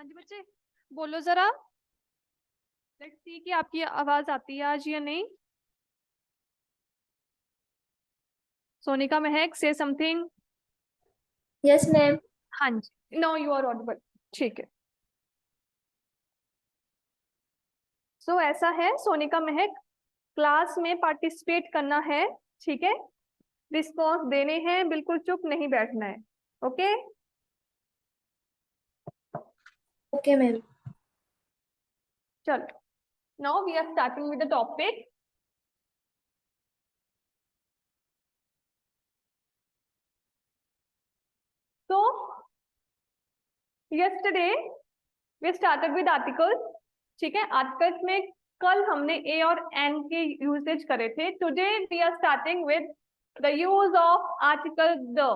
हाँ जी बच्चे, बोलो जरा। लेट्स सी कि आपकी आवाज आती है आज या नहीं। सोनिका, महक, से समथिंग। Yes ma'am. हाँ जी, नो यू आर ऑडिबल। ठीक है। सो ऐसा है सोनिका, महक, क्लास में पार्टिसिपेट करना है। ठीक है। रिस्पॉन्स देने हैं, बिल्कुल चुप नहीं बैठना है। ओके। Okay ma'am. चलो, now we are starting with the topic. तो yesterday we started with articles. ठीक है, आर्टिकल्स में कल हमने ए और एन के यूसेज करे थे। Today we are starting with the use of article the.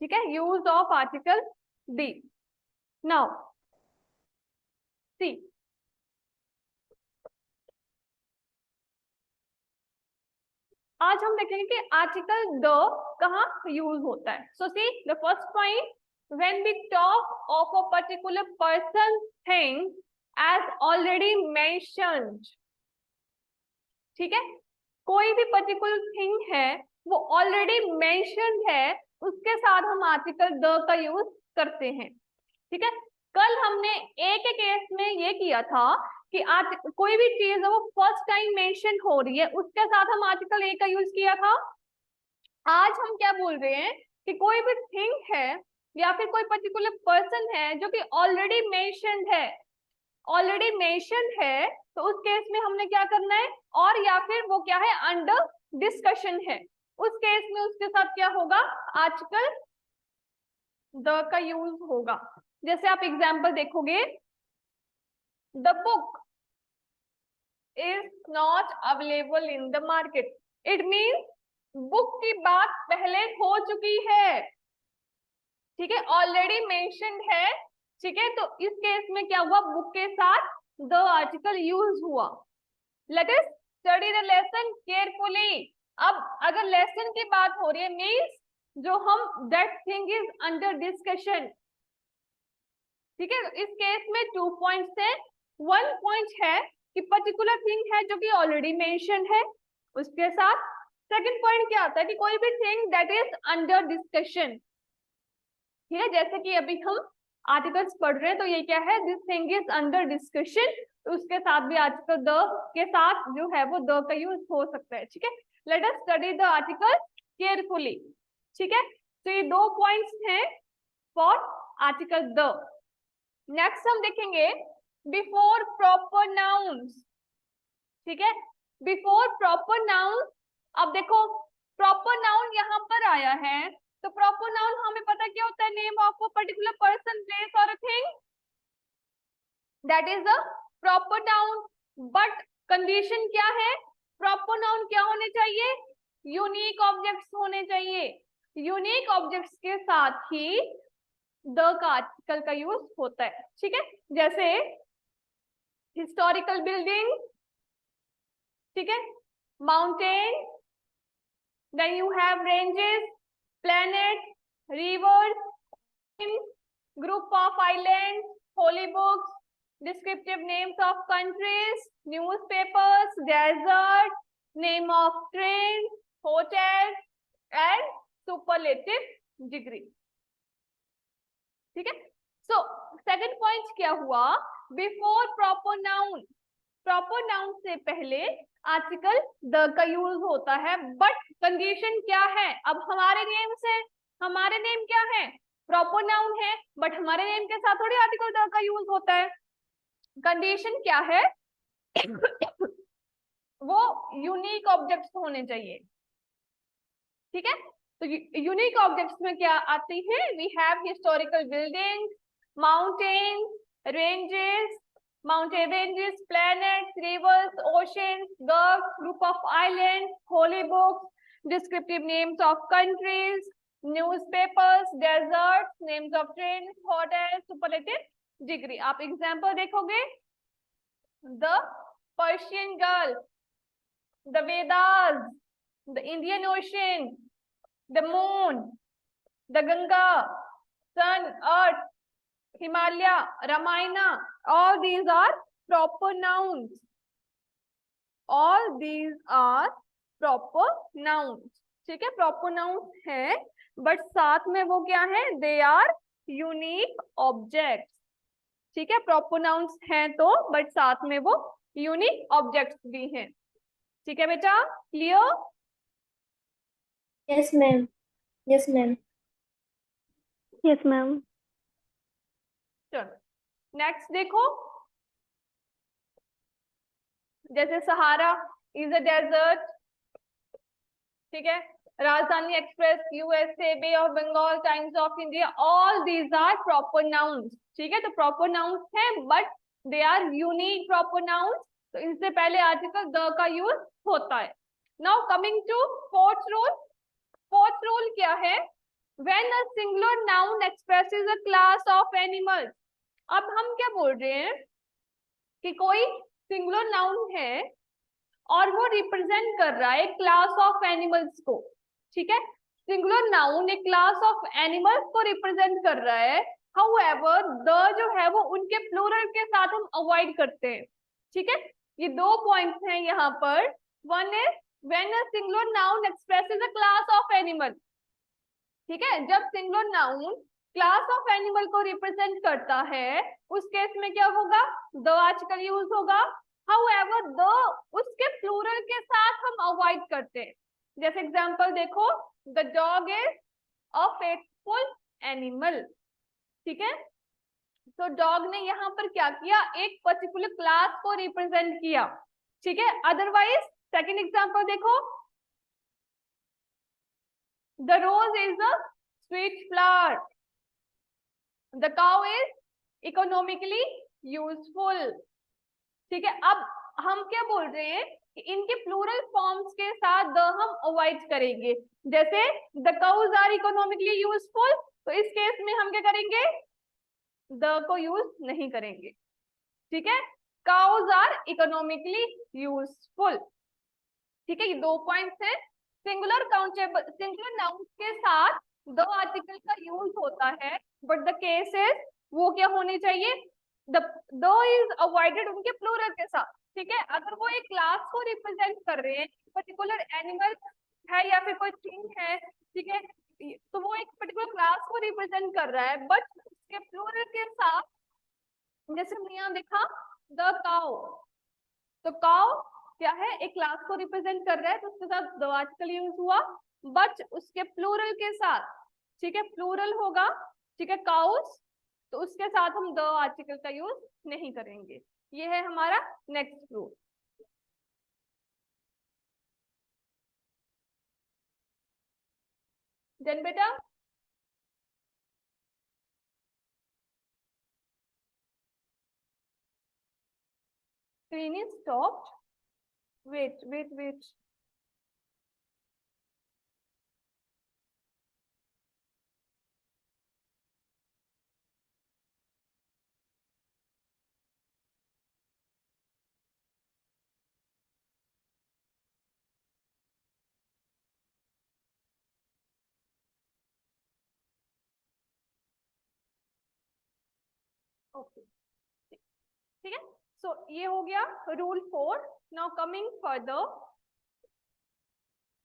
ठीक है, use of article the. Now see, आज हम देखेंगे कि आर्टिकल द कहाँ यूज होता है। So see the first point, when we talk of a particular person thing as already mentioned. ठीक है, कोई भी पर्टिकुलर थिंग है वो ऑलरेडी मेंशन्ड है, उसके साथ हम आर्टिकल द का यूज करते हैं। ठीक है, कल हमने ए के केस में ये किया था कि आज कोई भी चीज है वो फर्स्ट टाइम मेंशन हो रही है, उसके साथ हम आर्टिकल ए का यूज किया था। आज हम क्या बोल रहे हैं कि कोई भी थिंग है या फिर कोई पर्टिकुलर पर्सन है जो कि ऑलरेडी मेंशन्ड है, ऑलरेडी मेंशन्ड है, तो उस केस में हमने क्या करना है, और या फिर वो क्या है, अंडर डिस्कशन है, उस केस में उसके साथ क्या होगा, आर्टिकल द का यूज होगा। जैसे आप एग्जाम्पल देखोगे, the book is not available in the market, it means book की बात पहले हो चुकी है। ठीक है, ऑलरेडी मेंशन्ड है। ठीक है, तो इस केस में क्या हुआ, बुक के साथ द आर्टिकल यूज हुआ। Let us study the lesson carefully. अब अगर लेसन की बात हो रही है, मीन्स जो हम that thing is under discussion. ठीक है, इस केस में 2 पॉइंट्स है। 1 पॉइंट है कि पर्टिकुलर थिंग है जो कि ऑलरेडी मेंशन है, उसके साथ। सेकंड पॉइंट क्या आता है कि कोई भी thing that is under discussion. ठीक है, जैसे कि अभी हम आर्टिकल्स पढ़ रहे हैं, तो ये क्या है, this thing is under discussion, तो उसके साथ भी आर्टिकल द के साथ जो है वो द का यूज हो सकता है। ठीक है, let us study the article carefully. ठीक है, तो ये 2 पॉइंट्स हैं फॉर आर्टिकल द। नेक्स्ट हम देखेंगे बिफोर प्रॉपर नाउन्स। ठीक है, बिफोर प्रॉपर नाउन। अब देखो, प्रॉपर नाउन यहाँ पर आया है, तो प्रॉपर नाउन हमें पता क्या होता है, name of a particular person, place और a thing, that is a proper noun. But condition क्या है, प्रॉपर नाउन क्या होने चाहिए, यूनिक ऑब्जेक्ट्स होने चाहिए। यूनिक ऑब्जेक्ट्स के साथ ही द का आर्टिकल का यूज होता है। ठीक है, जैसे हिस्टोरिकल बिल्डिंग, ठीक है, mountain, then you have ranges, planets, rivers, group of islands, holy books, descriptive names of countries, newspapers, desert, name of trains, hotels, and superlative degree. ठीक है, सो सेकंड पॉइंट क्या हुआ, before proper noun, proper noun से पहले article the का use होता है। But condition क्या है, अब हमारे नेम से, हमारे नेम क्या है, प्रॉपर नाउन है, बट हमारे नेम के साथ थोड़ी आर्टिकल द का यूज होता है। कंडीशन क्या है वो यूनिक ऑब्जेक्ट्स होने चाहिए। ठीक है, तो यूनिक ऑब्जेक्ट्स में क्या आती है, we have historical buildings, mountains, ranges, mountain ranges, planets, rivers, oceans, gulfs, group of islands, holy books, descriptive names of countries, newspapers, deserts, names of trains, hotels, superlative degree. आप example देखोगे, the Persian Gulf, the Vedas, the Indian Himalaya, Ramayana, all these are proper nouns. All these are proper nouns. ठीक है, proper nouns है, but साथ में वो क्या है? They are unique objects. ठीक है, proper nouns हैं तो, but साथ में वो unique objects भी हैं. ठीक है बेटा, clear? Yes, ma'am. Yes, ma'am. Yes, ma'am. चलो नेक्स्ट देखो, जैसे सहारा इज अ डेजर्ट, ठीक है, Rajdhani Express, USA, Bay of Bengal, Times of India, all these are proper nouns. ठीक है, तो प्रॉपर नाउन्स हैं but they are unique proper nouns, तो इनसे पहले आर्टिकल द का यूज होता है. Now coming to fourth rule. Fourth rule क्या है? When a singular noun expresses a class of animals. अब हम क्या बोल रहे हैं कि कोई सिंगुलर नाउन है और वो रिप्रेजेंट कर रहा है क्लास ऑफ एनिमल्स को. ठीक है, सिंगुलर नाउन एक क्लास ऑफ एनिमल्स को रिप्रेजेंट कर रहा है. हाउएवर द जो है वो उनके प्लूरल के साथ हम अवॉइड करते हैं. ठीक है, ये दो पॉइंट्स हैं यहाँ पर. One is when a singular noun expresses a class of animal. ठीक है, जब singular noun class of animal को रिप्रेजेंट करता है उस केस में क्या होगा? द आर्टिकल यूज होगा. हाउएवर द उसके प्लूरल के साथ हम अवॉइड करते हैं. जैसे एग्जांपल देखो, the dog is a faithful animal. ठीक है, तो डॉग ने यहाँ पर क्या किया? एक पर्टिकुलर क्लास को रिप्रेजेंट किया. ठीक है, अदरवाइज सेकेंड एग्जांपल देखो, the rose is a sweet flower, the cow is economically useful. ठीक है, अब हम क्या बोल रहे हैं कि इनके प्लूरल फॉर्म्स के साथ द हम अवॉइड करेंगे. जैसे the cows are economically useful, तो इस केस में हम क्या करेंगे? द को यूज नहीं करेंगे. ठीक है, काउज आर इकोनॉमिकली यूजफुल. ठीक है, ये दो पॉइंट्स हैं. सिंगुलर काउंटेबल सिंगुलर नाउन के साथ द आर्टिकल का यूज होता है, बट द केस इज वो क्या होने चाहिए? द इज अवॉइडेड उनके प्लूरल के साथ. ठीक है, अगर वो एक क्लास को रिप्रेजेंट कर रहे हैं, पर्टिकुलर एनिमल है या फिर कोई थिंग है, ठीक है, तो वो एक पर्टिकुलर क्लास को रिप्रेजेंट कर रहा है बट उसके प्लूरल के साथ, जैसे हमने यहाँ देखा द काउ, तो काउ क्या है? एक क्लास को रिप्रेजेंट कर रहा है, तो उसके साथ द आर्टिकल यूज हुआ बट उसके प्लूरल के साथ. ठीक है, प्लूरल होगा, ठीक है, काउस, तो उसके साथ हम द आर्टिकल का यूज नहीं करेंगे. ये है हमारा नेक्स्ट रूल. देन बेटा screen is stopped. Wait. Okay, ठीक है, सो ये हो गया rule 4. Now coming further,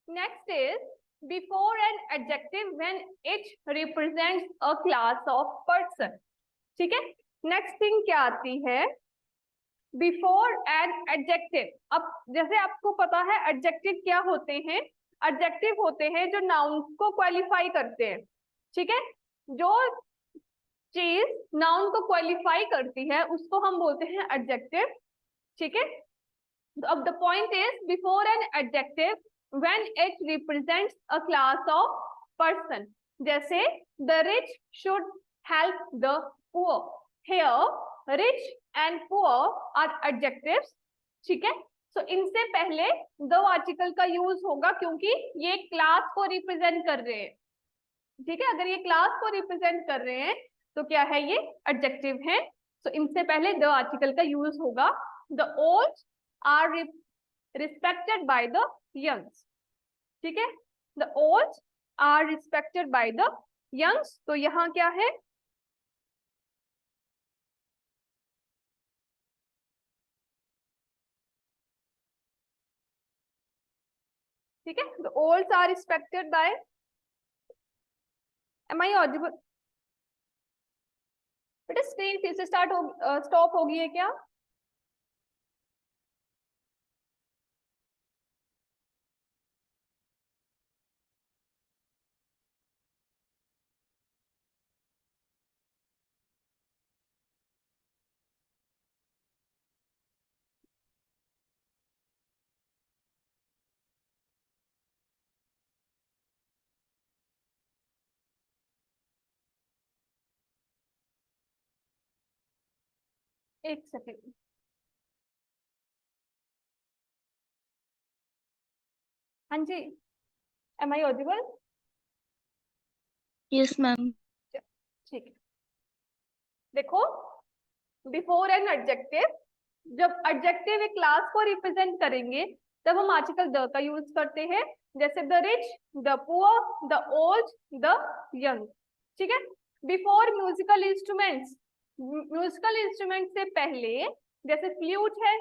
next is before an adjective when it represents a class of person. ठीक है, नेक्स्ट थिंग क्या आती है? Before an adjective. अब जैसे आपको पता है एडजेक्टिव क्या होते हैं? एडजेक्टिव होते हैं जो नाउन को क्वालिफाई करते हैं. ठीक है, जो चीज नाउन को क्वालिफाई करती है उसको हम बोलते हैं एडजेक्टिव. ठीक है, अब the point is before an adjective when it represents a class of person. जैसे the rich should help the poor. Here rich and poor are adjectives. ठीक है, सो इनसे पहले द आर्टिकल का यूज होगा क्योंकि ये क्लास को रिप्रेजेंट कर रहे हैं. ठीक है, अगर ये क्लास को रिप्रेजेंट कर रहे हैं तो क्या है? ये एडजेक्टिव है, तो इनसे पहले द आर्टिकल का यूज होगा. The old are respected by the youngs. ठीक है, the old are respected by the youngs, तो यहाँ क्या है? ठीक है, the olds are respected by, am I audible? बेटा स्क्रीन फिर से स्टॉप हो गई है क्या? एक सेकेंड, हाँ जी, am I audible? Yes, ma'am. ठीक है, देखो बिफोर एन एडजेक्टिव, जब एडजेक्टिव एक क्लास को रिप्रेजेंट करेंगे तब हम आर्टिकल द का यूज करते हैं, जैसे the rich, the poor, the old, the young. ठीक है, before musical instruments, musical instrument से पहले, जैसे फ्लूट है,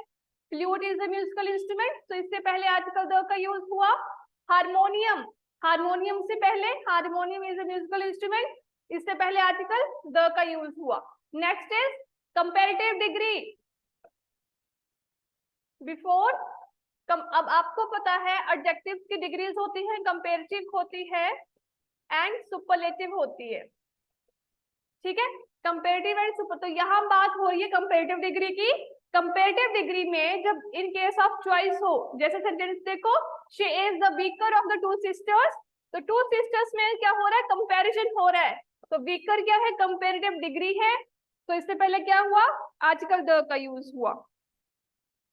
flute is a musical instrument, तो इससे पहले आर्टिकल द का यूज हुआ। हारमोनियम, हारमोनियम से पहले, harmonium is a musical instrument, इससे पहले आर्टिकल द का यूज हुआ। Next is comparative degree, before अब आपको पता है एडजेक्टिव्स की डिग्रीज होती है, कंपैरेटिव होती है एंड सुपरलेटिव होती है। ठीक है, कंपैरेटिव एंड सुपर, तो यहाँ बात हो रही है कंपैरेटिव डिग्री की। कंपैरेटिव डिग्री में जब इन केस ऑफ चॉइस हो, जैसे सेंटेंस देखो, she is the weaker of the two sisters, तो टू सिस्टर्स में क्या हो रहा है, कंपैरिजन हो रहा है, तो वीकर क्या है, कंपैरेटिव डिग्री है, तो इससे पहले क्या हुआ, आर्टिकल द का यूज हुआ।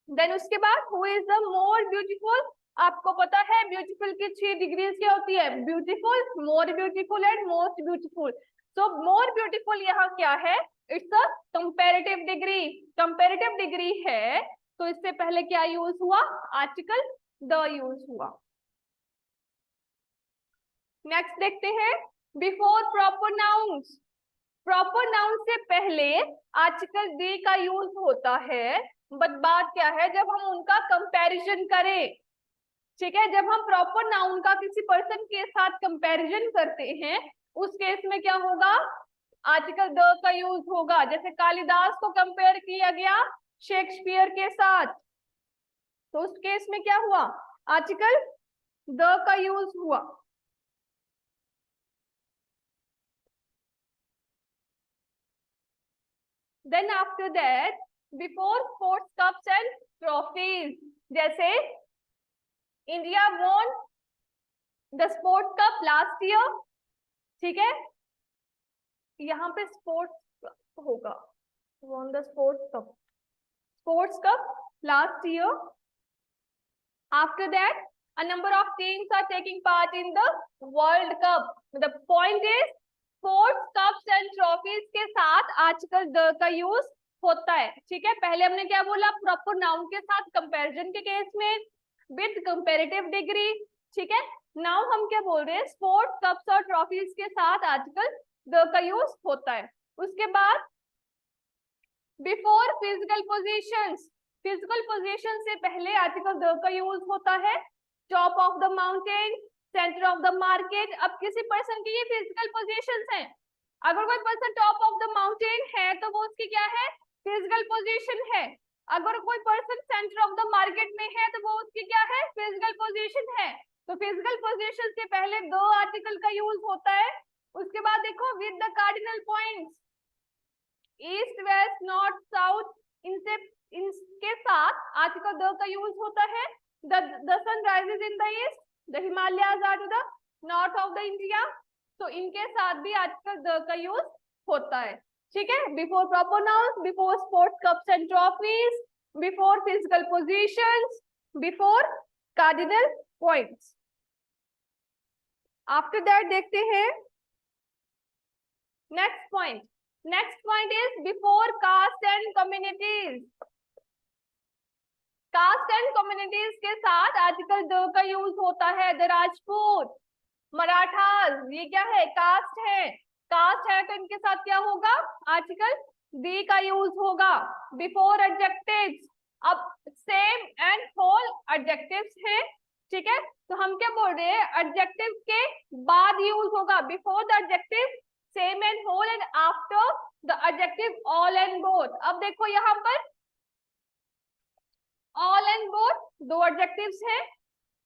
देन उसके बाद who is the more beautiful, आपको पता है ब्यूटीफुल की 3 डिग्रीज क्या होती है, beautiful, more beautiful and most beautiful. So more beautiful यहाँ क्या है, it's a comparative degree, comparative degree है, तो इससे पहले क्या यूज हुआ, आर्टिकल द यूज हुआ। नेक्स्ट देखते हैं, before proper nouns, proper noun से पहले आर्टिकल दी का यूज होता है, बट बात क्या है, जब हम उनका कंपैरिजन करें। ठीक है, जब हम प्रॉपर नाउन का किसी पर्सन के साथ कंपैरिजन करते हैं, उस केस में क्या होगा, आर्टिकल द का यूज होगा। जैसे कालिदास को कंपेयर किया गया शेक्सपियर के साथ, तो उस केस में क्या हुआ, आर्टिकल द का यूज हुआ। Then after that, before sports cups and trophies, जैसे India won the sports cup last year. ठीक है, यहाँ पे स्पोर्ट्स होगा, won the sports cup last year. After that, a number of teams are taking part in the world cup, the point is sports cups and trophies के साथ article the का use होता है। ठीक है, पहले हमने क्या बोला, प्रॉपर नाउन के साथ कंपैरिजन के केस में विद कंपैरेटिव डिग्री। ठीक है, नाउ हम क्या बोल रहे हैं, स्पोर्ट्स कप्स और ट्रॉफीज के साथ आर्टिकल द का यूज होता है। उसके बाद before physical positions, physical position से पहले आर्टिकल द का यूज होता है। Top of the mountain, centre of the market, अब किसी पर्सन की ये फिजिकल पोजीशंस हैं, अगर कोई person top of the mountain है तो वो उसकी क्या है, फिजिकल पोजीशन है। अगर कोई person centre of the market में है तो वो उसकी क्या है, फिजिकल पोजीशन है। तो फिजिकल पोजीशन से पहले दो आर्टिकल का यूज होता है। उसके बाद देखो with the cardinal points, east west north south, इनके साथ आर्टिकल द का यूज होता है। The sun rises in the east, the Himalayas are to the north of the India, तो इनके साथ भी आर्टिकल द का यूज होता है। ठीक है, before proper nouns, before sports cups and trophies, before physical positions, before cardinal points. After that देखते हैं next point, next point is before caste and communities. Caste and communities के साथ article the का use होता है। The Rajput, Marathas, ये क्या है, कास्ट है, कास्ट है तो इनके साथ क्या होगा, आर्टिकल दी का यूज होगा। बिफोर एडजेक्टिव्स, अब सेम एंड होल एडजेक्टिव्स है। ठीक है, तो हम क्या बोल रहे हैं, एडजेक्टिव के बाद यूज होगा, before the adjective same and whole and after the adjective all and both. अब देखो यहाँ पर ऑल एंड बोथ दो एडजेक्टिव्स हैं,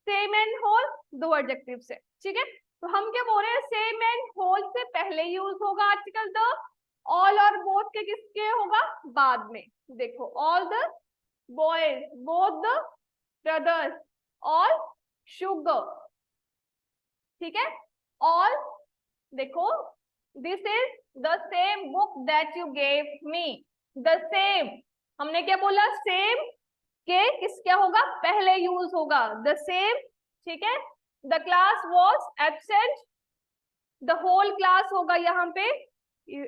सेम एंड होल दो एडजेक्टिव्स है। ठीक है, तो हम क्या बोल रहे हैं, सेम एंड होल से पहले यूज होगा आर्टिकल द, ऑल और बोथ के किसके होगा, बाद में। देखो all the boys, both the brothers, all sugar. ठीक है, ऑल, देखो this is the same book that you gave me, the same, हमने क्या बोला, सेम के किस क्या होगा, पहले यूज होगा, द सेम। ठीक है, the class was absent, the whole class होगा यहाँ पे,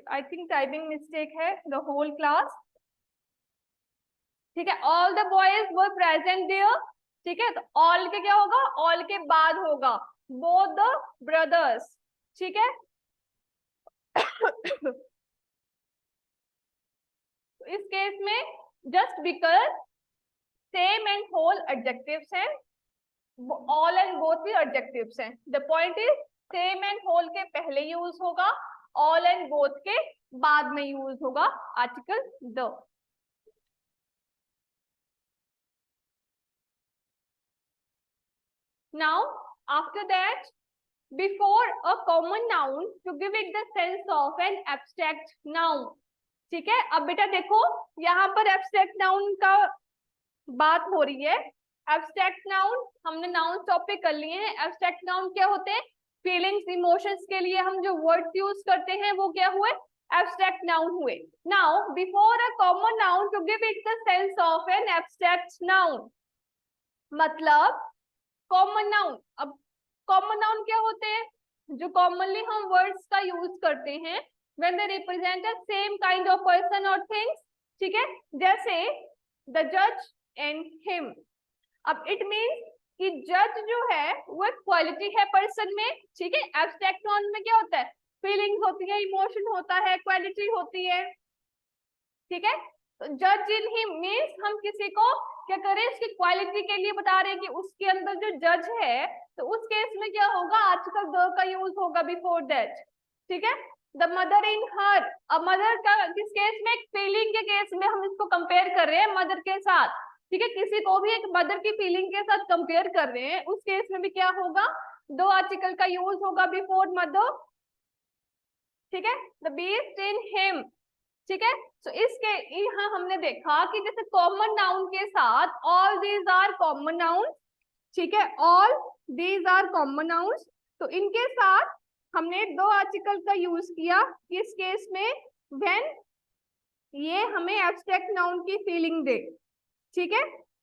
आई थिंक टाइपिंग मिस्टेक है, द होल क्लास। ठीक है, all the boys were present there. ठीक है, तो ऑल के क्या होगा, ऑल के बाद होगा बोथ द ब्रदर्स। ठीक है तो इस केस में just because same and whole adjectives हैं, ऑल एंड बोथ भी एडजेक्टिव्स हैं, the point is same and whole के पहले यूज होगा, ऑल एंड बोथ के बाद में यूज होगा article the. Now, after that, before a common noun to give it the sense of an abstract noun. ठीक है, अब बेटा देखो यहाँ पर abstract noun का बात हो रही है। abstract noun हमने noun टॉपिक कर लिए हैं। abstract noun क्या होते हैं, फीलिंग्स इमोशंस के लिए हम जो वर्ड्स यूज करते हैं वो क्या हुए, abstract noun हुए। Now, before a common noun to give it the sense of an abstract noun, मतलब कॉमन नाउन। अब कॉमन नाउन क्या होते हैं, जो कॉमनली हम वर्ड्स का यूज करते हैं when they represent a same kind of person और थिंग्स। ठीक है, जैसे द जज एंड हिम। अब इट मींस कि जज जो है वो एक क्वालिटी है पर्सन में। ठीक है, एब्स्ट्रैक्ट नाउन में क्या होता है, फीलिंग्स होती है, इमोशन होता है, क्वालिटी होती है। ठीक है, तो जज इन हिम मींस हम किसी को क्या करें, उसकी क्वालिटी के लिए बता रहे हैं कि उसके अंदर जो जज है, तो उस केस में क्या होगा, आजकल द का यूज होगा बिफोर दैट। ठीक है, द मदर इन हर। अब मदर का किस केस में, फीलिंग के केस में हम इसको कंपेयर कर रहे हैं मदर के साथ। ठीक है, किसी को भी एक मदर की फीलिंग के साथ कंपेयर कर रहे हैं, उस केस में भी क्या होगा, दो आर्टिकल का यूज होगा बिफोर मदर। ठीक है, द बीस्ट इन हिम। ठीक है, तो इसके यहाँ हमने देखा कि जैसे कॉमन नाउन के साथ all these are common noun. ठीक है, all these are common nouns, तो इनके साथ हमने दो आर्टिकल का यूज किया किस केस में, व्हेन ये हमें एब्स्ट्रैक्ट नाउन की फीलिंग दे। ठीक है,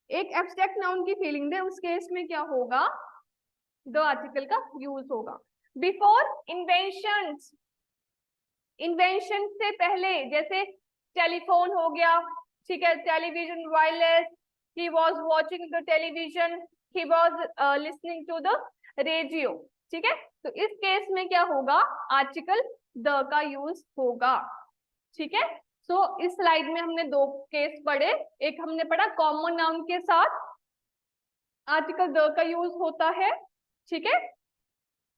एक एब्स्ट्रैक्ट नाउन की फीलिंग दे, उस केस में क्या होगा, दो आर्टिकल का यूज होगा। बिफोर इन्वेंशंस, इन्वेंशन से पहले, जैसे टेलीफोन हो गया। ठीक है, television, wireless, he was watching the television, he was listening to the radio. ठीक है, तो इस केस में क्या होगा, आर्टिकल द का यूज होगा। ठीक है, सो इस स्लाइड में हमने दो केस पढ़े, एक हमने पढ़ा कॉमन नाउन के साथ आर्टिकल द का यूज होता है। ठीक है,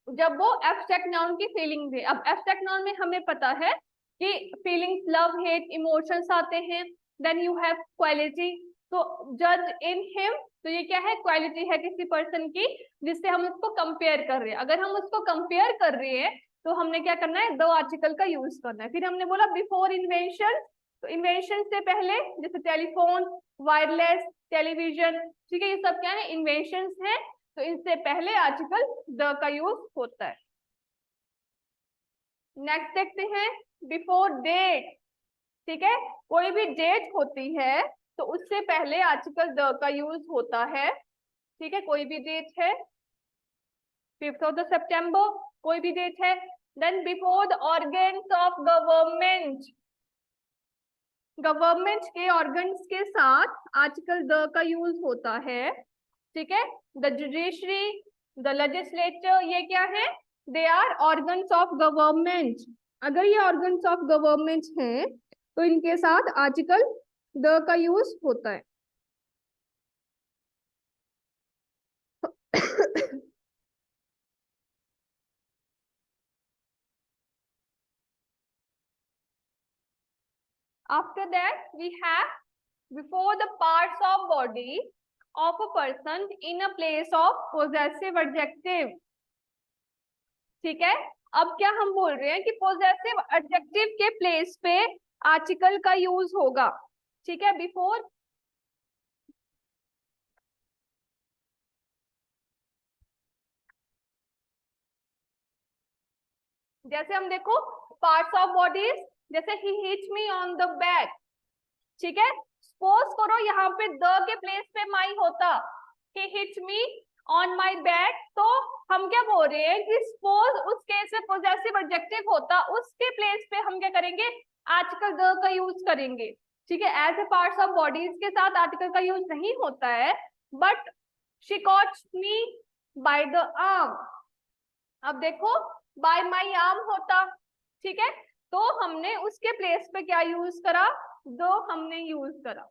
जब वो एब्स्ट्रैक्ट नाउन की फीलिंग दे। अब एब्स्ट्रैक्ट नाउन में हमें पता है कि फीलिंग्स, लव, हेट, इमोशंस आते हैं। देन यू हैव क्वालिटी, तो जज इन हिम, तो ये क्या है, क्वालिटी है किसी पर्सन की जिससे हम उसको कंपेयर कर रहे हैं। अगर हम उसको कंपेयर कर रहे हैं तो हमने क्या करना है, दो आर्टिकल का यूज करना है। फिर हमने बोला बिफोर इन्वेंशन, तो इन्वेंशन से पहले जैसे टेलीफोन, वायरलेस, टेलीविजन। ठीक है, ये सब क्या है, इन्वेंशंस हैं, तो इनसे पहले आर्टिकल द का यूज होता है। नेक्स्ट देखते हैं, बिफोर डेट। ठीक है, कोई भी डेट होती है तो उससे पहले आर्टिकल द का यूज होता है। ठीक है, कोई भी डेट है, 5th ऑफ द सितंबर, कोई भी डेट है। Then before the organs of government, government के ऑर्गन्स के साथ आर्टिकल द का यूज होता है। ठीक है, द जुडिशरी, द लेजिस्लेचर, ये क्या है, they are organs of government. अगर ये ऑर्गन्स ऑफ गवर्नमेंट हैं तो इनके साथ आर्टिकल द का यूज होता है। After that we have before the parts of body of a person in a place of possessive adjective. ठीक है, अब क्या हम बोल रहे हैं कि पोजेसिव एडजेक्टिव के प्लेस पे आर्टिकल का यूज होगा. ठीक है, बिफोर जैसे हम देखो पार्ट्स ऑफ बॉडीज, जैसे he hit me on the back. ठीक है, सपोज करो यहाँ पे द के प्लेस पे माई होता, he hit me on my back, तो हम क्या बोल रहे हैं कि सपोज उस केस में पोजेसिव एडजेक्टिव होता, उसके प्लेस पे हम क्या करेंगे, आर्टिकल द का यूज करेंगे. ठीक है, as a parts of bodies के साथ आर्टिकल का यूज नहीं होता है, but she caught me by the arm. अब देखो बाय माई आर्म होता. ठीक है, तो हमने उसके प्लेस पे क्या यूज करा, दो हमने यूज करा.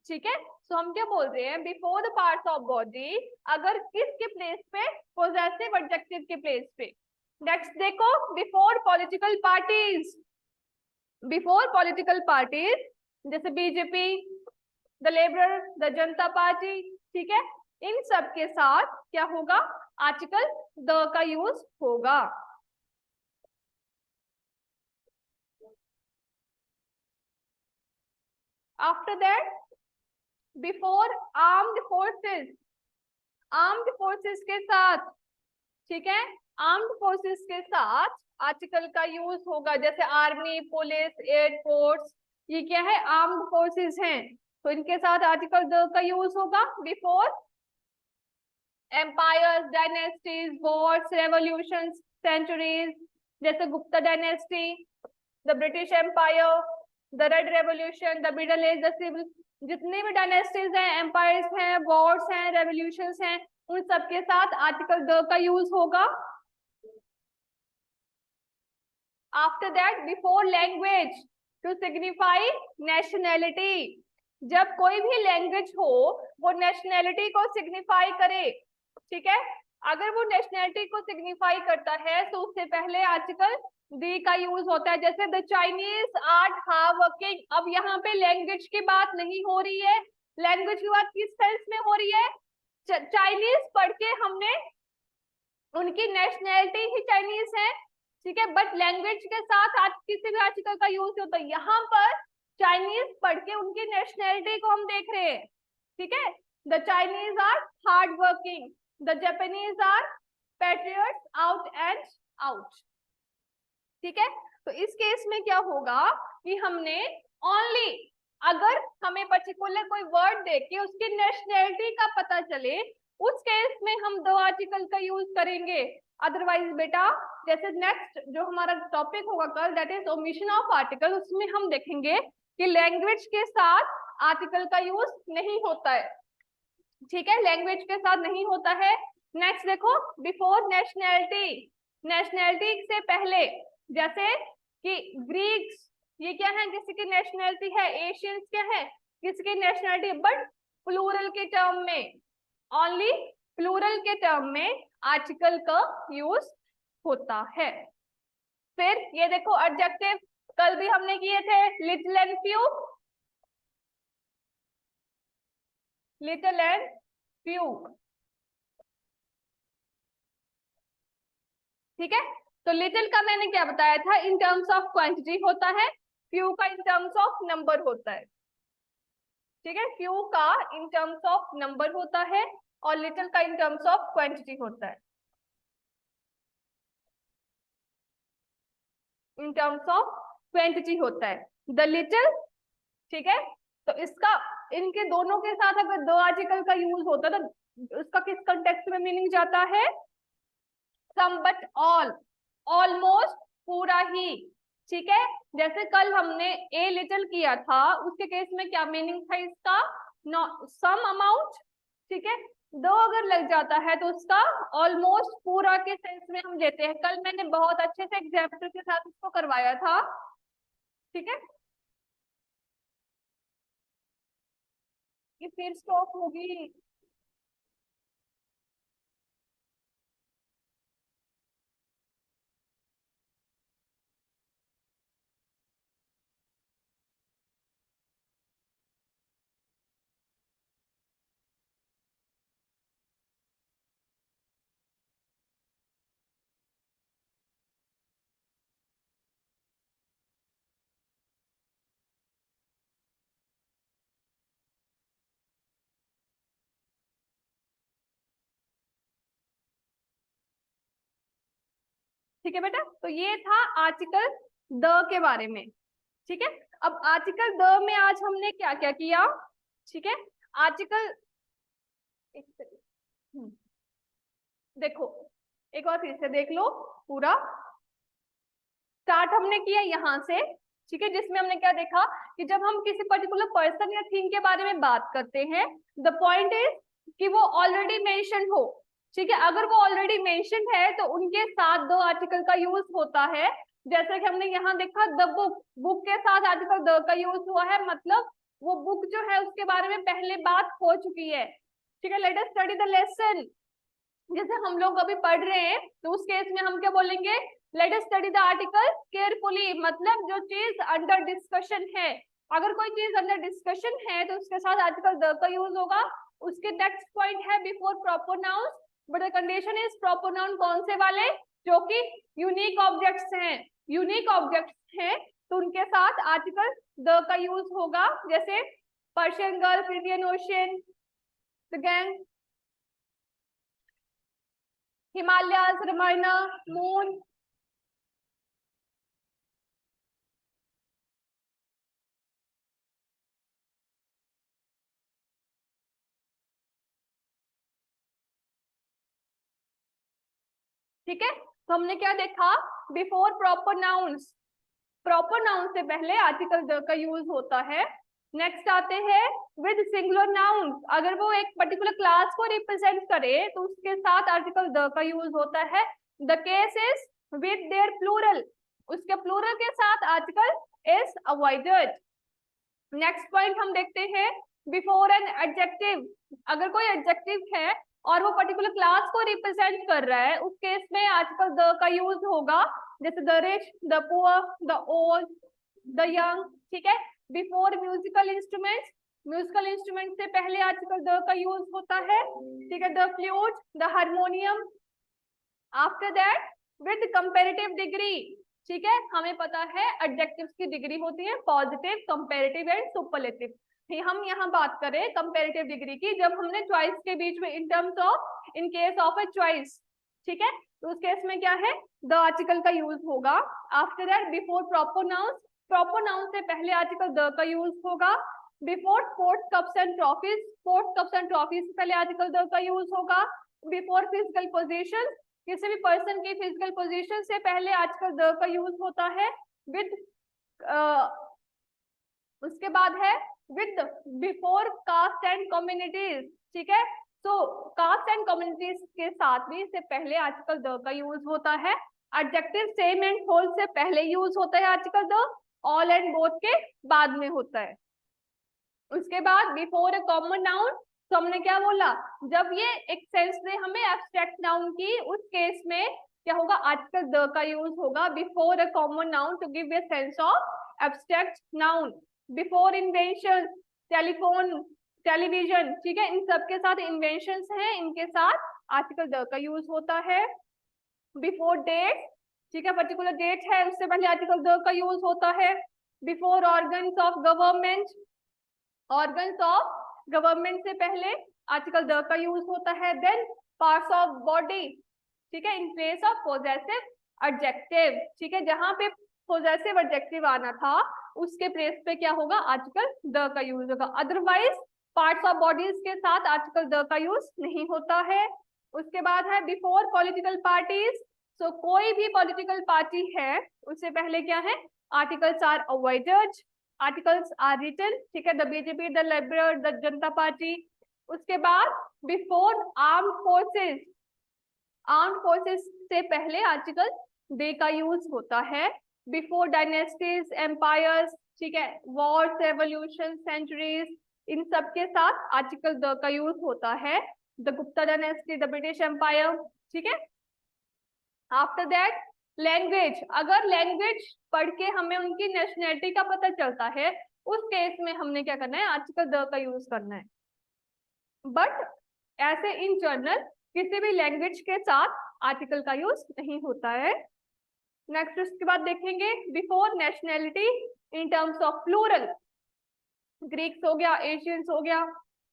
ठीक है, तो हम क्या बोल रहे हैं, before the parts of body, अगर किसके प्लेस पे, पोजेसिव एडजेक्टिव के प्लेस पे. नेक्स्ट देखो before political parties. Before political parties जैसे BJP, the labour, the Janata party. ठीक है, इन सब के साथ क्या होगा, आर्टिकल द का यूज होगा. After that before armed forces, armed forces के साथ. ठीक है, आर्म्ड फोर्सेस के साथ आर्टिकल का यूज होगा, जैसे आर्मी, पुलिस, एयरफोर्स, ये क्या है, आर्म्ड फोर्सेस हैं, तो इनके साथ आर्टिकल द का यूज होगा. Before empires, dynasties, wars, revolutions, centuries, जैसे Gupta dynasty, the British empire, the red revolution, the middle age, the civil, जितने भी डायनेस्टीज हैं, एम्पायर्स हैं, वॉर्स हैं, रेवोल्यूशंस हैं, उन सब के साथ आर्टिकल द का यूज होगा. After that before language to signify nationality, जब कोई भी लैंग्वेज हो वो नेशनैलिटी को सिग्निफाई करे. ठीक है, अगर वो नेशनैलिटी को सिग्निफाई करता है तो उससे पहले आर्टिकल दी का यूज होता है. जैसे the Chinese art hard working. अब यहाँ पे लैंग्वेज की बात नहीं हो रही है, लैंग्वेज की बात किस सेंस में हो रही है, चाइनीज पढ़ के हमने, उनकी नेशनैलिटी ही चाइनीज है. ठीक है, बट लैंग्वेज के साथ आज किसी भी आर्टिकल का यूज होता है. यहाँ पर चाइनीज पढ़ के उनकी नेशनैलिटी को हम देख रहे हैं. ठीक है, the Chinese are hard working, the Japanese are patriots out and out. ठीक है, तो इस केस में क्या होगा कि हमने ओनली, अगर हमें पर्टिकुलर कोई वर्ड देके उसकी नेशनैलिटी का पता चले, उस केस में हम दो आर्टिकल का यूज करेंगे. अदरवाइज बेटा, जैसे नेक्स्ट जो हमारा टॉपिक होगा कल, that is omission of article, उसमें हम देखेंगे कि लैंग्वेज के साथ आर्टिकल का यूज नहीं होता है. ठीक है, लैंग्वेज के साथ नहीं होता है. नेक्स्ट देखो बिफोर नेशनैलिटी, नेशनैलिटी से पहले, जैसे कि ग्रीक्स, ये क्या है, किसी की नेशनैलिटी है, एशियंस क्या है, किसी की नेशनैलिटी, बट प्लूरल के टर्म में, ओनली प्लूरल के टर्म में आर्टिकल का यूज होता है. फिर ये देखो एडजेक्टिव, कल भी हमने किए थे, little and few, little and few. ठीक है, तो लिटिल का मैंने क्या बताया था, इन टर्म्स ऑफ क्वांटिटी होता है, फ्यू का इन टर्म्स ऑफ नंबर होता है. ठीक है, फ्यू का इन टर्म्स ऑफ नंबर होता है और लिटिल का इन टर्म्स ऑफ क्वांटिटी होता है, इन टर्म्स ऑफ क्वांटिटी होता है द लिटिल. ठीक है, तो इसका, इनके दोनों के साथ अगर दो आर्टिकल का यूज होता है तो उसका किस कंटेक्स्ट में मीनिंग जाता है, सम बट ऑल, ऑलमोस्ट, पूरा ही. ठीक है, जैसे कल हमने ए लिटिल किया था, उसके केस में क्या मीनिंग था इसका, सम अमाउंट. ठीक है, दो अगर लग जाता है तो उसका ऑलमोस्ट पूरा के सेंस में हम लेते हैं. कल मैंने बहुत अच्छे से एग्जाम्पल के साथ इसको करवाया था. ठीक है, ये फिर स्टॉप होगी. ठीक है बेटा, तो ये था आर्टिकल द के बारे में। ठीक है, अब आर्टिकल द में आज हमने क्या क्या किया। ठीक है, आर्टिकल देखो, एक बार फिर से देख लो पूरा। स्टार्ट हमने किया यहाँ से, ठीक है, जिसमें हमने क्या देखा कि जब हम किसी पर्टिकुलर पर्सन या थिंग के बारे में बात करते हैं, द पॉइंट इज कि वो ऑलरेडी मेंशन हो। ठीक है, अगर वो ऑलरेडी मेंशन है तो उनके साथ दो आर्टिकल का यूज होता है। जैसे कि हमने यहाँ देखा द बुक, बुक के साथ आर्टिकल द का यूज हुआ है, मतलब वो बुक जो है उसके बारे में पहले बात हो चुकी है। ठीक है, let us study the lesson. जैसे हम लोग अभी पढ़ रहे हैं तो उस केस में हम क्या बोलेंगे, let us study the article carefully, मतलब जो चीज अंडर डिस्कशन है, अगर कोई चीज अंडर डिस्कशन है तो उसके साथ आर्टिकल द का यूज होगा। उसके नेक्स्ट पॉइंट है before proper noun, but the condition is proper noun कौन से वाले, जो कि यूनिक ऑब्जेक्ट्स हैं। यूनिक ऑब्जेक्ट्स हैं तो उनके साथ आर्टिकल द का यूज होगा, जैसे Persian gulf, Indian ocean, the gang, Himalayas, रमायना, मून। ठीक है, तो हमने क्या देखा, before proper nouns, proper noun से पहले आर्टिकल द का यूज होता है। नेक्स्ट आते हैं विद सिंगुलर नाउन, अगर वो एक पर्टिकुलर क्लास को रिप्रेजेंट करे तो उसके साथ आर्टिकल द का यूज होता है। The case is with their plural, उसके प्लूरल के साथ article is avoided. Next point हम देखते हैं बिफोर एन एडजेक्टिव, अगर कोई एडजेक्टिव है और वो पर्टिकुलर क्लास को रिप्रेजेंट कर रहा है, उस केस में आर्टिकल द का यूज होगा, जैसे the rich, the poor, the old, the young. ठीक है, before musical instruments, musical instrument से पहले आर्टिकल द का यूज होता है। ठीक है, the flute, the harmonium. After that with comparative degree, ठीक है, हमें पता है एडजेक्टिव्स की डिग्री होती है पॉजिटिव, कंपैरेटिव एंड सुपरलेटिव। हम यहाँ बात करें कंपैरेटिव डिग्री की, जब हमने चॉइस के बीच में इन terms of, in case of a choice, ठीक है, तो उस केस में क्या है, द आर्टिकल का यूज होगा। After that before proper noun, proper noun से पहले आर्टिकल द का यूज होगा। Before sports cups and trophies, sports cups and trophies से पहले आर्टिकल द का यूज होगा। बिफोर फिजिकल पोजीशन, किसी भी पर्सन की फिजिकल पोजीशन से पहले आर्टिकल द का यूज होता है। विद उसके बाद है with before caste and communities. ठीक है, तो कास्ट एंड कम्युनिटीज के साथ भी इससे पहले आर्टिकल द का यूज होता है। एडजेक्टिव सेम एंड होल से पहले यूज होता है article the, all and both के बाद में होता है। उसके बाद बिफोर ए कॉमन नाउन, तो हमने क्या बोला, जब ये एक सेंस दे हमें एब्स्ट्रैक्ट नाउन की, उस केस में क्या होगा, आर्टिकल द का यूज होगा before a common noun to give a sense of abstract noun. Before invention, telephone, television, ठीक है, इन सब के साथ इन्वेंशंस हैं, इनके साथ आर्टिकल द का यूज होता है। बिफोर डेट, ठीक है, पर्टिकुलर डेट है उससे पहले आर्टिकल द का यूज होता है। Before organs of government, organs of government से पहले आर्टिकल द का यूज होता है। देन पार्ट्स ऑफ बॉडी, ठीक है, in place of possessive adjective, ठीक है, जहां पे पोजेसिव एडजेक्टिव आना था उसके प्लेस पे क्या होगा, आर्टिकल द का यूज होगा। अदरवाइज पार्ट्स ऑफ बॉडीज के साथ आर्टिकल द का यूज नहीं होता है। उसके बाद है बिफोर पॉलिटिकल पार्टीज, सो कोई भी पॉलिटिकल पार्टी है उससे पहले क्या है, articles are avoided, articles are written, ठीक है, the BJP, the Liberal, the Janata Party. उसके बाद before armed forces, armed forces से पहले आर्टिकल दे का यूज होता है। बिफोर डायनेस्टीज, एम्पायर्स, ठीक है, वॉर्स, रेवोल्यूशन, सेंचुरीज, इन सब के साथ आर्टिकल द का यूज होता है। The Gupta dynasty, the British Empire, ठीक है। आफ्टर दैट लैंग्वेज, अगर लैंग्वेज पढ़ के हमें उनकी नेशनैलिटी का पता चलता है, उस केस में हमने क्या करना है, आर्टिकल द का यूज करना है। बट ऐसे इन जनरल किसी भी लैंग्वेज के साथ आर्टिकल का यूज नहीं होता है। नेक्स्ट उसके बाद देखेंगे before nationality in terms of plural, Greeks हो गया, एशियंस हो गया।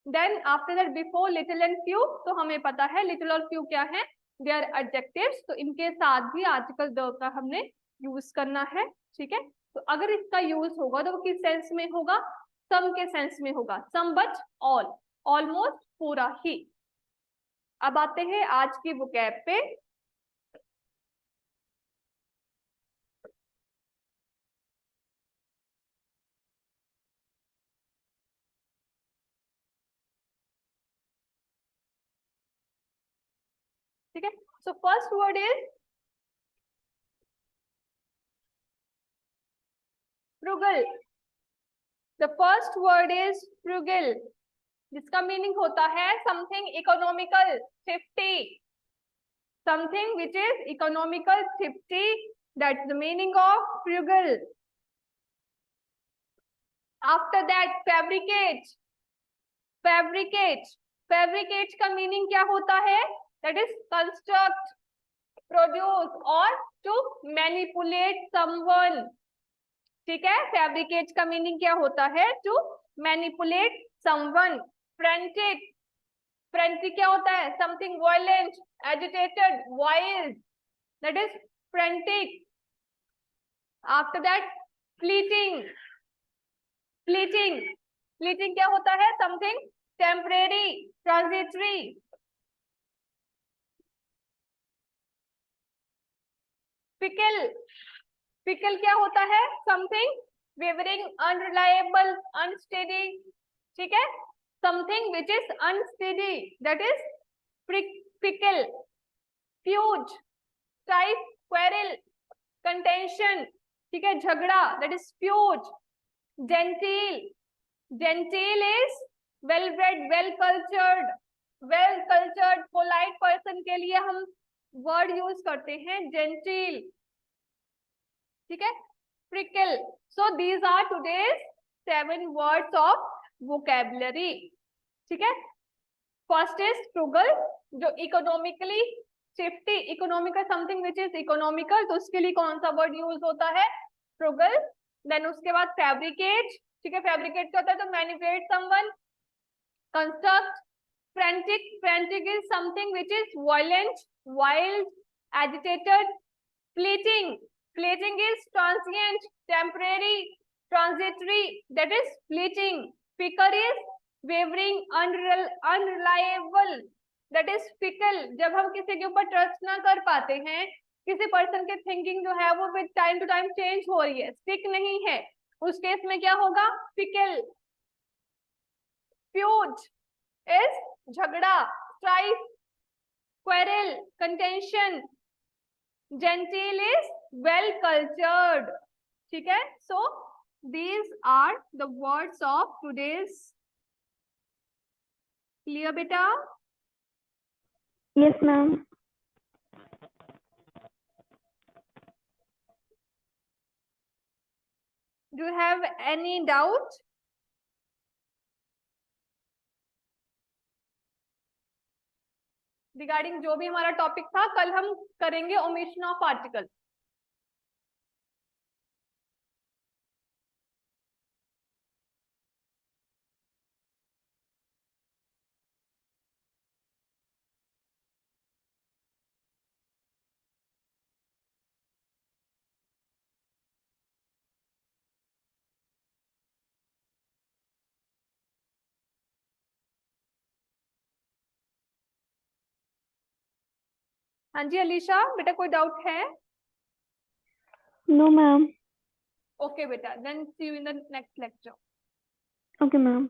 Then after that before little and few, तो हमें पता है लिटिल और फ्यू क्या है, दे आर एडजेक्टिव्स, तो इनके साथ भी आर्टिकल द का हमने यूज करना है, ठीक है। तो अगर इसका यूज होगा तो वो किस सेंस में होगा, सम के सेंस में होगा, सम बट ऑल, ऑलमोस्ट पूरा ही। अब आते हैं आज की वोकैब पे। ठीक है, so first word is frugal. The first word is frugal, जिसका मीनिंग होता है something economical, thrifty, something which is economical, thrifty, that's the meaning of frugal. After that, fabricate, fabricate, fabricate का meaning क्या होता है, that is construct, produce or to manipulate someone, ठीक है। fabricate का meaning क्या होता है, to manipulate someone. frantic, frantic क्या होता है, something violent, agitated, wild, that is frantic. After that, fleeting, fleeting, fleeting क्या होता है, something temporary, transitory. fickle, fickle क्या होता है, something wavering, unreliable, unsteady, ठीक है, something which is unsteady, that is fickle. feud, strife, quarrel, contention, ठीक है, झगड़ा, that is feud. genteel, genteel is well bred, well cultured, well cultured, polite person के लिए हम वर्ड यूज करते हैं genteel, ठीक है। prickle. so these are today's 7 words of vocabulary, ठीक है। फर्स्ट इज फ्रुगल, जो economically thrifty, economical something which is economical, तो उसके लिए कौन सा वर्ड यूज होता है, फ्रुगल। देन उसके बाद फैब्रिकेट, ठीक है, फैब्रिकेट क्या होता है, तो manipulate someone, construct, frantic, frantic is something which is violent, wild, agitated, fleeting, fleeting is transient, temporary, transitory, that is fleeting. फिकर is wavering, unreliable, that is fickle, जब हम किसी के ऊपर ट्रस्ट ना कर पाते हैं, किसी पर्सन के थिंकिंग जो है वो with time to time change हो रही है, स्टिक नहीं है, उस केस में क्या होगा, fickle. feud is झगड़ा, strife, quarrel, contention. genteel is well cultured, ठीक है। so these are the words of today's. Clear beta? Yes, ma'am. Do you have any doubt? Regarding जो भी हमारा टॉपिक था, कल हम करेंगे ओमिशन ऑफ आर्टिकल। हाँ जी अलीशा, बेटा कोई डाउट है? No, ma'am. Okay बेटा, then see you in the next lecture. Okay, ma'am.